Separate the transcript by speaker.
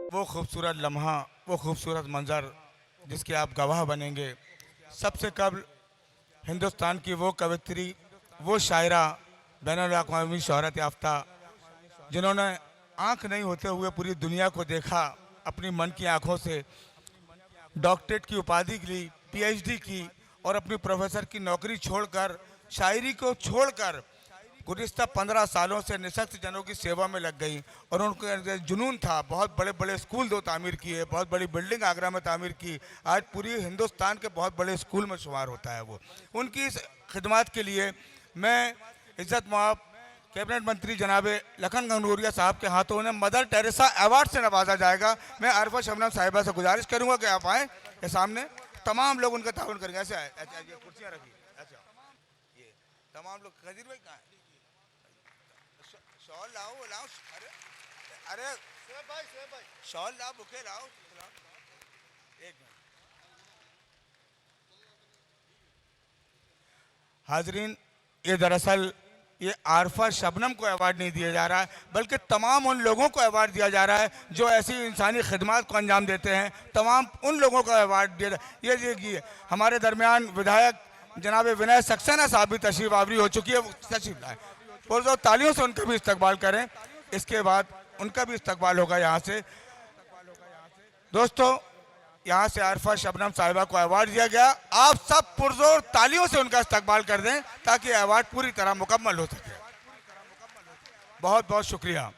Speaker 1: वो खूबसूरत लम्हा, वो खूबसूरत मंज़र जिसके आप गवाह बनेंगे। सबसे कबल हिंदुस्तान की वो कवित्री, वो शायरा, बैनुल-अक़वामी शोहरत याफ्ता, जिन्होंने आँख नहीं होते हुए पूरी दुनिया को देखा, अपनी मन की आँखों से डॉक्टरेट की उपाधि ली, पीएचडी की और अपनी प्रोफेसर की नौकरी छोड़कर, शायरी को छोड़कर गुज़िस्ता 15 सालों से निःशक्त जनों की सेवा में लग गई। और उनका जुनून था, बहुत बड़े बड़े स्कूल दो तामीर किए, बहुत बड़ी बिल्डिंग आगरा में तामीर की, आज पूरी हिंदुस्तान के बहुत बड़े स्कूल में शुमार होता है वो। उनकी इस खिदमत के लिए मैं इज़्ज़त मआब कैबिनेट मंत्री जनाब लखन घनघोरिया साहब के हाथों उन्हें मदर टेरेसा अवार्ड से नवाजा जाएगा। मैं आरफा शबनम साहिबा से गुजारिश करूंगा कि आप आएँ, ये सामने तमाम लोग उनका ताउन करेंगे। ऐसे आए, कुर्सियाँ रखी, अच्छा ये तमाम लोग। खजीर भाई कहाँ है? शॉल लाओ, लाओ, अरे अरे शॉल लाओ, बुके लाओ, एक मिनट। हाजरीन, ये दरअसल ये आरफा शबनम को अवार्ड नहीं दिया जा रहा है, बल्कि तमाम उन लोगों को अवार्ड दिया जा रहा है जो ऐसी इंसानी खिदमत को अंजाम देते हैं। तमाम उन लोगों को अवार्ड दिया ये देखिए, हमारे दरमियान विधायक जनाब विनय सक्सेना साहब भी तशरीफ आवरी हो चुकी है, तशरीफ लाए, पुरजोर तालियों से उनका भी इस्तकबाल करें। इसके बाद उनका भी इस्तकबाल होगा यहाँ से। दोस्तों, यहाँ से आरफा शबनम साहिबा को अवार्ड दिया गया, आप सब पुरजोर तालियों से उनका इस्तकबाल कर दें ताकि अवार्ड पूरी तरह मुकम्मल हो सके। बहुत बहुत शुक्रिया।